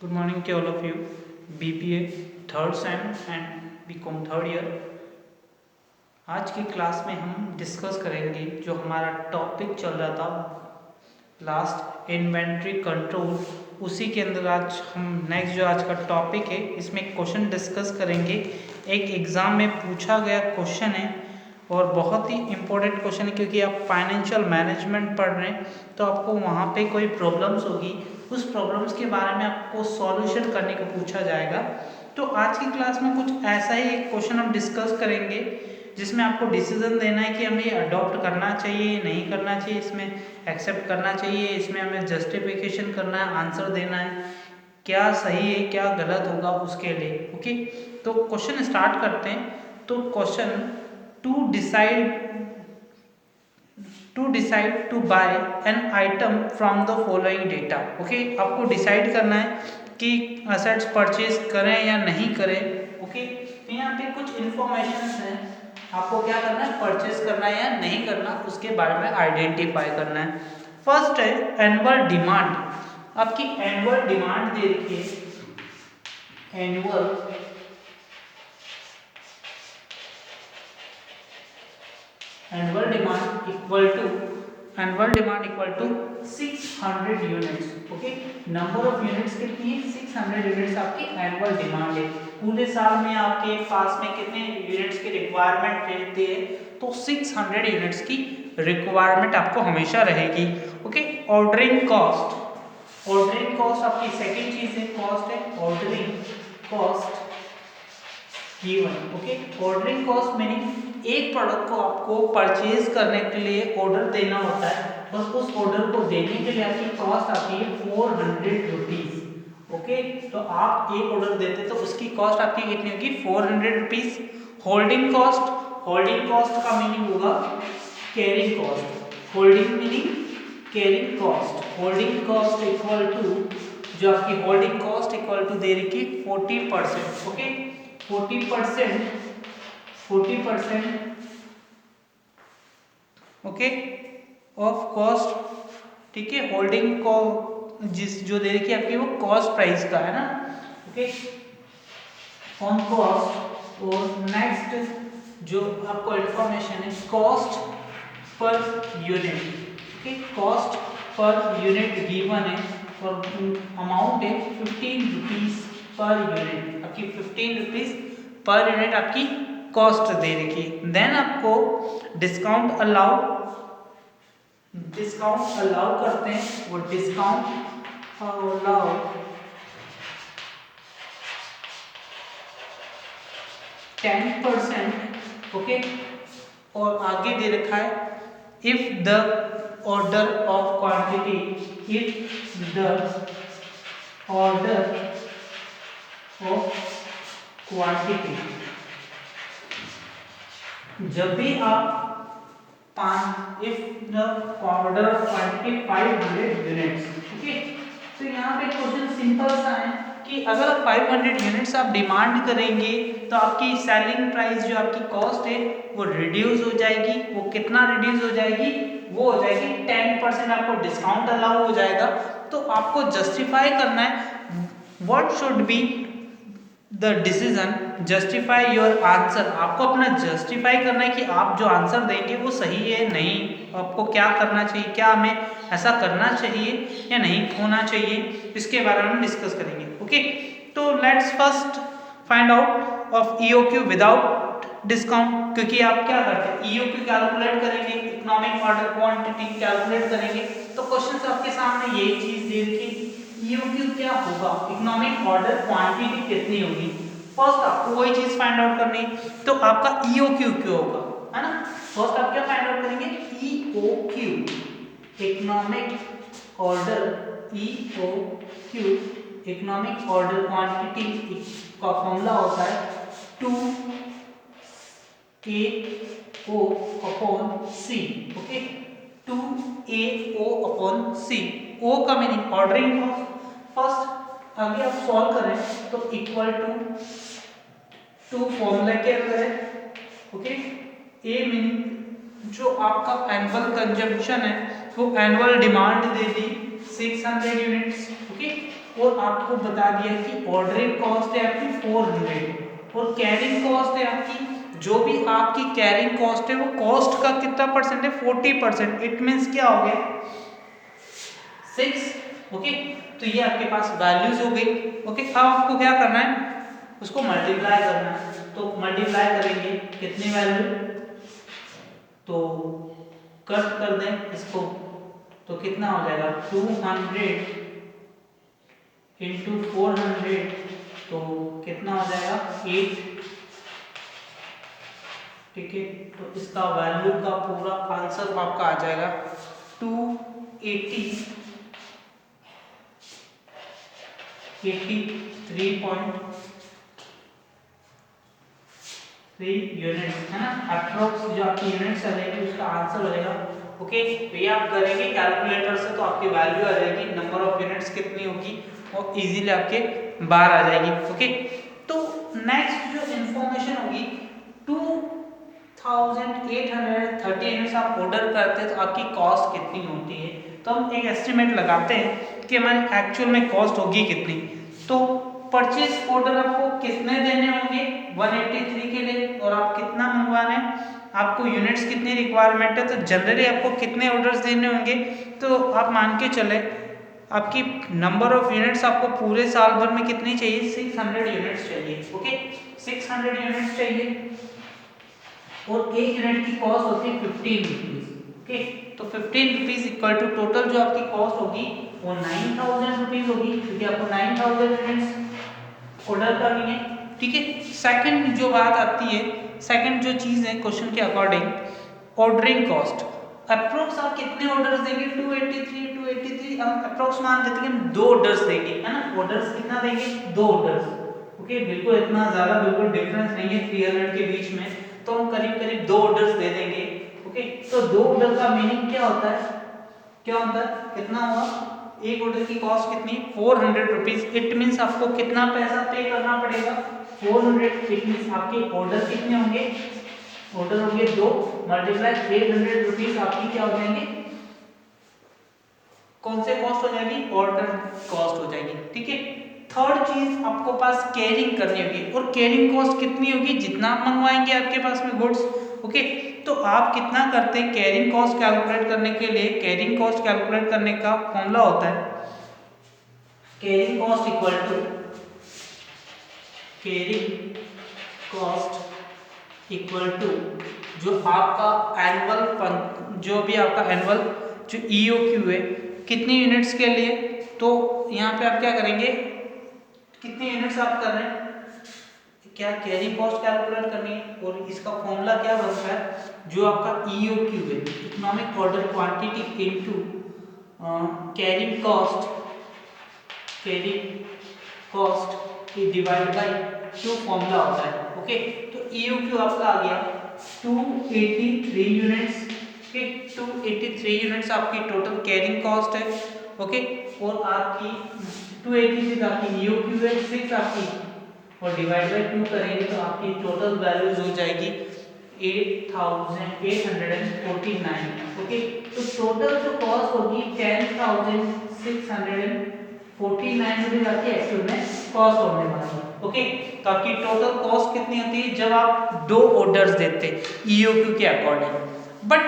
Good morning to all of you. BPA third sem and BCom third year. आज की class में हम discuss करेंगे जो हमारा टॉपिक चल रहा था लास्ट इन्वेंट्री कंट्रोल, उसी के अंदर आज हम नेक्स्ट जो आज का टॉपिक है इसमें क्वेश्चन डिस्कस करेंगे। एक एग्ज़ाम में पूछा गया क्वेश्चन है और बहुत ही इम्पोर्टेंट क्वेश्चन है, क्योंकि आप फाइनेंशियल मैनेजमेंट पढ़ रहे हैं तो आपको वहाँ पे कोई प्रॉब्लम्स होगी, उस प्रॉब्लम्स के बारे में आपको सॉल्यूशन करने को पूछा जाएगा। तो आज की क्लास में कुछ ऐसा ही एक क्वेश्चन हम डिस्कस करेंगे जिसमें आपको डिसीजन देना है कि हमें अडॉप्ट करना चाहिए, नहीं करना चाहिए, इसमें एक्सेप्ट करना चाहिए, इसमें हमें जस्टिफिकेशन करना है, आंसर देना है, क्या सही है क्या गलत होगा उसके लिए। ओके, तो क्वेश्चन स्टार्ट करते हैं। तो question to decide to buy an item from the following data. Okay, आपको डिसाइड करना है कि असेट्स परचेज करें या नहीं करें। ओके, तो यहाँ पे कुछ इंफॉर्मेशन है, आपको क्या करना है, परचेज करना है या नहीं करना, उसके बारे में आइडेंटिफाई करना है। फर्स्ट है एनुअल डिमांड। आपकी एनुअल डिमांड दे रखी है, annual demand equal to 600 units. Okay, number of units कितनी है, 600 यूनिट्स आपकी एनुअल डिमांड है। पूरे साल में आपके पास में कितने यूनिट्स की रिक्वायरमेंट रहती है, तो 600 यूनिट्स की रिक्वायरमेंट आपको हमेशा रहेगी। ओके, ऑर्डरिंग कॉस्ट आपकी सेकंड चीज है, कॉस्ट है ordering cost given. Okay, ordering cost meaning एक प्रोडक्ट को आपको परचेज करने के लिए ऑर्डर देना होता है, बस उस ऑर्डर को देने के लिए आपकी कॉस्ट आती है 400 रुपीज। ओके, तो आप एक ऑर्डर देते तो उसकी कॉस्ट आपकी कितनी होगी, 400 रुपीज। होल्डिंग कॉस्ट का मीनिंग होगा carrying cost. Holding cost equal to, जो आपकी होल्डिंग कॉस्ट इक्वल टू दे रही 40%। Okay, 40% okay of cost. ठीक है, होल्डिंग को जो दे रखी है आपकी वो कॉस्ट प्राइस का है ना। Okay, on cost. और नेक्स्ट जो आपको इंफॉर्मेशन है cost per unit. Okay, cost per unit given है और अमाउंट है 15 रुपीज पर यूनिट। आपकी 15 रुपीज पर यूनिट आपकी कॉस्ट दे रखी। देन आपको डिस्काउंट अलाउ करते हैं, वो डिस्काउंट अलाउ 10%। ओके, और आगे दे रखा है if the order of quantity, जब भी आप if the order of quantity 500 units. Okay, तो यहाँ पे क्वेश्चन सिंपल सा है कि अगर 500 यूनिट्स आप डिमांड करेंगे तो आपकी सेलिंग प्राइस जो आपकी कॉस्ट है वो रिड्यूस हो जाएगी। वो कितना रिड्यूस हो जाएगी, वो हो जाएगी 10%। आपको डिस्काउंट अलाउ हो जाएगा। तो आपको जस्टिफाई करना है what should be the decision, justify your answer. आपको अपना जस्टिफाई करना है कि आप जो आंसर देंगे वो सही है नहीं, आपको क्या करना चाहिए, क्या हमें ऐसा करना चाहिए या नहीं होना चाहिए, इसके बारे में हम डिस्कस करेंगे। ओके, तो let's first find out of EOQ without discount. क्योंकि आप क्या करते हैं, ईओक्यू कैलकुलेट करेंगे, इकोनॉमिक ऑर्डर क्वांटिटी कैलकुलेट करेंगे। तो क्वेश्चन आपके सामने यही चीज दे रखी, ईओक्यू क्या होगा, इकोनॉमिक ऑर्डर क्वांटिटी कितनी होगी। फर्स्ट आपको वही चीज फाइंड आउट करनी है, तो आपका ईओक्यू क्यों होगा, है ना। फर्स्ट आप क्या फाइंड आउट करेंगे, EOQ, economic order, EOQ economic order quantity का फॉर्मूला होता है 2AO upon C। Okay, 2AO upon C। O का मीनिंग ऑर्डरिंग कॉस्ट। फर्स्ट आगे आप सॉल्व करें तो इक्वल टू फॉर्मूला के अंदर है। ओके, ए मीनिंग जो आपका एनुअल कंजम्पशन है वो एनुअल डिमांड दे दी 600 यूनिट्स। ओके, और आपको बता दिया कि ऑर्डरिंग कॉस्ट है आपकी 400 और कैरिंग कॉस्ट है आपकी, जो भी आपकी कैरिंग कॉस्ट है वो कॉस्ट का कितना परसेंट है 40%। इट मीन्स क्या हो गया 6। ओके, तो ये आपके पास वैल्यूज हो गई। ओके, अब आपको क्या करना है उसको मल्टीप्लाई करना है। तो मल्टीप्लाई करेंगे कितनी वैल्यू, तो कट कर दें इसको, तो कितना हो जाएगा 200 इंटू 400, तो कितना हो जाएगा 8। ठीक है, तो इसका वैल्यू का पूरा आंसर आपका आ जाएगा 283.3 यूनिट्स है ना, अप्रोक्स जो आपकी यूनिट्स आ जाएगी उसका आंसर हो जाएगा। ओके, भैया आप करेंगे कैलकुलेटर से तो आपकी वैल्यू आ जाएगी, नंबर ऑफ यूनिट्स कितनी होगी और इजीली आपके बाहर आ जाएगी। ओके, तो नेक्स्ट जो इंफॉर्मेशन होगी 2830 यूनिट्स आप ऑर्डर करते हैं तो आपकी कॉस्ट कितनी होती है, तो हम एक एस्टिमेट लगाते हैं कि हमारी एक्चुअल में कॉस्ट होगी कितनी। तो परचेज ऑर्डर आपको कितने देने होंगे 183 के लिए, और आप कितना मंगवाना है, आपको यूनिट्स कितनी रिक्वायरमेंट है, तो जनरली आपको कितने ऑर्डर्स देने होंगे, तो आप मान के चले आपकी नंबर ऑफ यूनिट्स आपको पूरे साल भर में कितनी चाहिए 600 यूनिट्स चाहिए। ओके, 600 यूनिट्स चाहिए और एक यूनिट की कॉस्ट होती है 15 रुपीज। ओके, तो 15 रुपीज इक्वल टू टोटल जो आपकी कॉस्ट होगी वो 9000 रुपीज होगी, क्योंकि आपको 9000 यूनिट्स ऑर्डर करनी है। ठीक है, सेकंड जो बात आती है, सेकंड जो चीज है क्वेश्चन के अकॉर्डिंग ऑर्डरिंग कॉस्ट, अप्रोक्स आप कितने ऑर्डर्स देंगे 283 हम अप्रोक्स मान लेते हैं हम 2 ऑर्डर्स देंगे है ना, ऑर्डर्स कितना देंगे 2 ऑर्डर्स। ओके, बिल्कुल इतना ज्यादा बिल्कुल डिफरेंस नहीं है 300 के बीच में, तो हम करीब करीब 2 ऑर्डर्स दे देंगे। ओके, तो 2 ऑर्डर का मीनिंग क्या होता है, कितना हुआ, एक ऑर्डर की कॉस्ट कितनी 400 रुपीज। इट मीन्स आपको कितना पैसा पे करना पड़ेगा 400। इट मीन्स आपके ऑर्डर कितने होंगे, ऑर्डर होंगे 2 मल्टीप्लाई 800 रुपीज आपकी क्या हो जाएंगे, कौन से कॉस्ट हो जाएगी ऑर्डर कॉस्ट हो जाएगी। ठीक है, थर्ड चीज आपको पास कैरिंग करनी होगी, और कैरिंग कॉस्ट कितनी होगी जितना आप मंगवाएंगे आपके पास में गुड्स। ओके, तो आप कितना करते हैं कैरिंग कॉस्ट कैलकुलेट करने के लिए, कैरिंग कॉस्ट कैलकुलेट करने का फॉर्मूला होता है carrying cost equal to carrying cost equal to जो आपका एनुअल, जो भी आपका एनुअल जो EOQ है कितनी यूनिट्स के लिए, तो यहाँ पे आप क्या करेंगे कितनी यूनिट्स आप कर रहे हैं, क्या कैरिंग कॉस्ट कैलकुलेट करनी है, और इसका फॉर्मूला क्या बनता है जो आपका EOQ है economic order quantity into carrying cost divide by 2 formula होता है। ओके, तो EOQ आपका आ गया 283 यूनिट्स। ओके, 283 यूनिट्स आपकी टोटल कैरिंग कॉस्ट है। ओके, और आपकी 283 आपकी EOQ है 6 आपकी, और डिवाइड बाय 2 करेंगे तो आपकी टोटल वैल्यूज हो जाएगी 8849। ओके, तो टोटल जो कॉस्ट होगी 10649 रुपीज आपकी एक्चुअल में कॉस्ट होने वाली है। ओके, तो आपकी टोटल कॉस्ट कितनी होती है जब आप 2 ऑर्डर्स देते हैं EOQ के अकॉर्डिंग। बट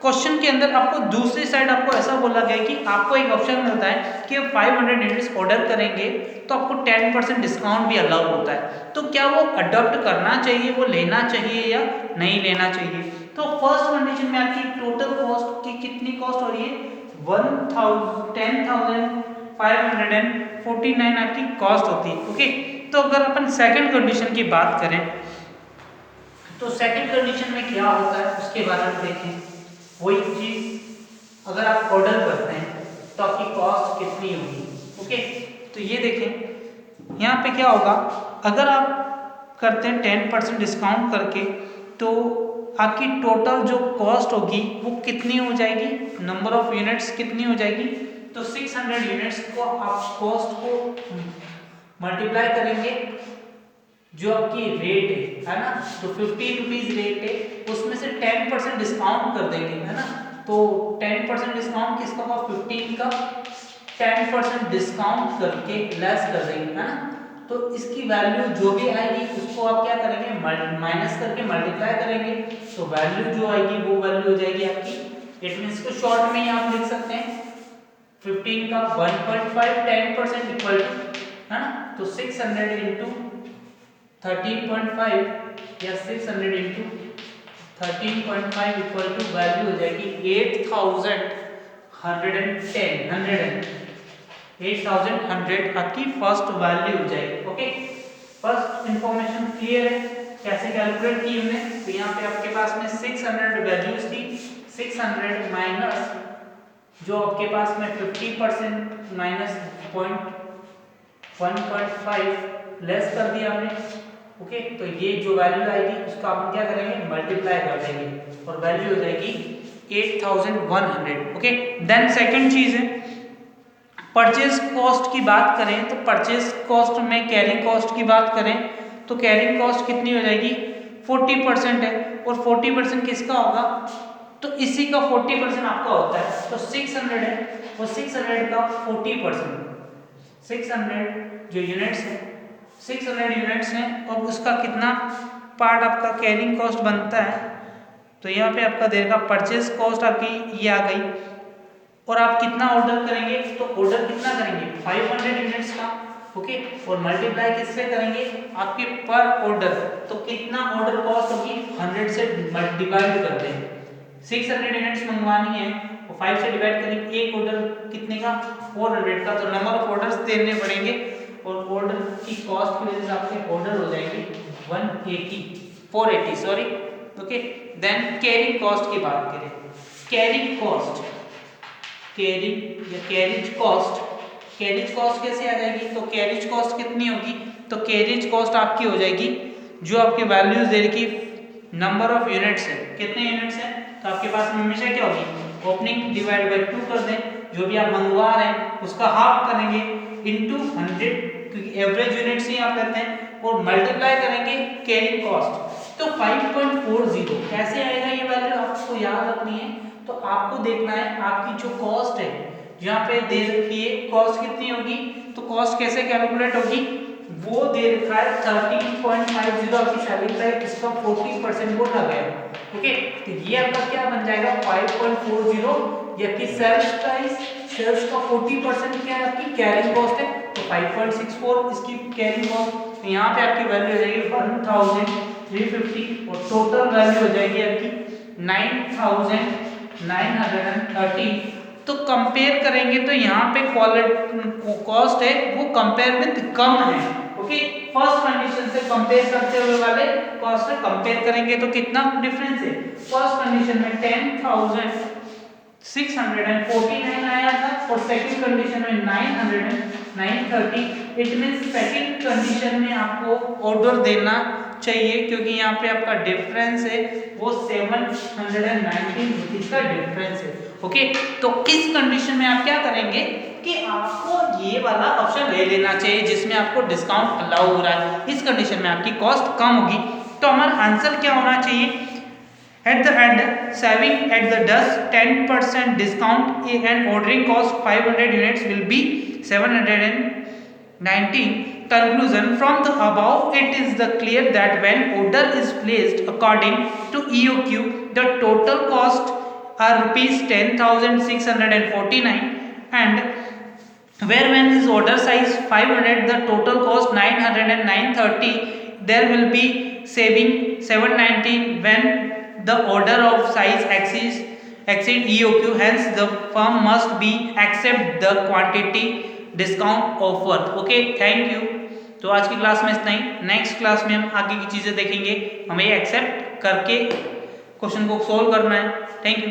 क्वेश्चन के अंदर आपको दूसरी साइड आपको ऐसा बोला गया है कि आपको एक ऑप्शन मिलता है कि आप 500 यूनिट्स ऑर्डर करेंगे तो आपको 10% डिस्काउंट भी अलाउ होता है, तो क्या वो अडॉप्ट करना चाहिए, वो लेना चाहिए या नहीं लेना चाहिए। तो फर्स्ट कंडीशन में आपकी टोटल कॉस्ट की कितनी कॉस्ट हो रही है 10,549 आपकी कॉस्ट होती है। ओके, तो अगर अपन सेकंड कंडीशन की बात करें तो सेकंड कंडीशन में क्या होता है उसके बारे में देखें। वही चीज अगर आप ऑर्डर करते हैं तो आपकी कॉस्ट कितनी होगी। ओके, तो ये देखें यहाँ पे क्या होगा, अगर आप करते हैं 10% डिस्काउंट करके तो आपकी टोटल जो कॉस्ट होगी वो कितनी हो जाएगी, नंबर ऑफ यूनिट्स कितनी हो जाएगी, तो 600 यूनिट्स को आप कॉस्ट को मल्टीप्लाई करेंगे जो आपकी रेट है ना, तो 15 रुपीज रेट है, उसमें से 10% डिस्काउंट कर देंगे है ना, तो 10% डिस्काउंट किसका होगा 15 का, 10% डिस्काउंट करके लेस कर देंगे, है ना। तो इसकी वैल्यू जो भी आएगी उसको आप क्या करेंगे, माइनस करके मल्टीप्लाई करेंगे, तो वैल्यू जो आएगी वो वैल्यू हो जाएगी आपकी। इट मींस को शॉर्ट में ही आप लिख सकते हैं 15 का 1.5 10% इक्वल टू, है ना। तो 600 इंटू 13.5 या 600 इंटू 13.5 इक्वल टू वैल्यू हो जाएगी 8100 आपकी फर्स्ट वैल्यू हो जाएगी। ओके, फर्स्ट इंफॉर्मेशन क्लियर है कैसे कैलकुलेट की हमने। तो यहाँ पे आपके पास में 600 वैल्यूज थी, 600 माइनस जो आपके पास में 50% माइनस 1.5 लेस कर दिया हमने। ओके, तो ये जो वैल्यू आएगी उसका हम क्या करेंगे, मल्टीप्लाई कर देंगे और वैल्यू हो जाएगी 8100। ओके, देन सेकंड चीज है परचेज कॉस्ट की बात करें तो परचेज कॉस्ट में कैरिंग कॉस्ट की बात करें तो कैरिंग कॉस्ट कितनी हो जाएगी, 40% है, और 40% किसका होगा, तो इसी का 40% आपका होता है। तो 600 है, वो 600 का 40%, 600 जो यूनिट्स है 600 यूनिट्स हैं और उसका कितना पार्ट आपका कैरिंग कॉस्ट बनता है। तो यहाँ पे आपका देगा परचेज कॉस्ट आपकी ये आ गई, और आप कितना ऑर्डर करेंगे, तो ऑर्डर कितना करेंगे 500 यूनिट्स का। ओके, और मल्टीप्लाई किससे करेंगे, आपके पर ऑर्डर, तो कितना ऑर्डर कॉस्ट होगी 100 से डिवाइड कर दें। 600 यूनिट्स मंगवानी है तो 5 से डिवाइड करेंगे, एक ऑर्डर कितने का 400 का, तो नंबर ऑफ ऑर्डर्स देने पड़ेंगे और ऑर्डर की कॉस्ट की वजह से आपके ऑर्डर हो जाएंगे 480 sorry. Okay, then carrying cost की बात करें, कैरिंग कॉस्ट, कैरिंग या कैरिज कॉस्ट, कैरिज कॉस्ट कैसे आ जाएगी, तो कैरिज कॉस्ट कितनी होगी, तो कैरिज कॉस्ट आपकी हो जाएगी जो आपके वैल्यूज दे रखी नंबर ऑफ यूनिट्स है, कितने यूनिट्स हैं, तो आपके पास में हमेशा क्या होगी, ओपनिंग डिवाइड बाय 2 कर दें, जो भी आप मंगवा रहे हैं उसका हाफ करेंगे इनटू 100 क्योंकि एवरेज यूनिट्स ही आप लेते हैं, और मल्टीप्लाई करेंगे कैरिंग कॉस्ट। तो 5.40 कैसे आएगा ये वैल्यू आपको याद रखनी है। तो आपको देखना है आपकी जो कॉस्ट है यहाँ पे दे रखी है, कॉस्ट कितनी होगी, तो कॉस्ट कैसे कैलकुलेट होगी, वो दे रखा है 13.50 आपकी सेलिंग प्राइस, इसका 40% वो लगा है। ओके, तो ये आपका क्या बन जाएगा 5.40 ये आपकी सेल्स प्राइस, सेल्स का 40% क्या है आपकी कैरिंग कॉस्ट है, तो 5.64 इसकी कैरिंग कॉस्ट। तो यहाँ पे आपकी वैल्यू हो जाएगी 1350 और टोटल वैल्यू हो जाएगी आपकी 9930। तो कंपेयर करेंगे तो यहाँ पे क्वालिटी कॉस्ट है वो कंपेयर विद कम है। ओके, फर्स्ट कंडीशन से कंपेयर करते हुए वाले कॉस्ट से कंपेयर करेंगे तो कितना डिफरेंस है, फर्स्ट कंडीशन में 10,649 आया था और सेकंड कंडीशन में 930। इट मींस सेकंड कंडीशन में आपको ऑर्डर देना चाहिए क्योंकि यहाँ पे आपका डिफरेंस है वो 719 रुपीज का डिफरेंस है। ओके, तो इस कंडीशन में आप क्या करेंगे कि आपको ये वाला ऑप्शन ले लेना चाहिए जिसमें आपको डिस्काउंट अलाउ हो रहा है, इस कंडीशन में आपकी कॉस्ट कम होगी। तो हमारा आंसर क्या होना चाहिए, at the end saving at the does 10% discount and ordering cost 500 units will be 719. Conclusion from the above it is the clear that when order is placed according to EOQ the total cost are rupees 10,649 and where when is order size 500 the total cost 900 and 930 there will be saving 719 when the order of size exceed EOQ hence the firm must be accept the quantity discount offer. Okay, thank you. तो आज की class में इतना ही, next class में हम आगे की चीज़ें देखेंगे, हमें एक्सेप्ट करके क्वेश्चन को सोल्व करना है। Thank you.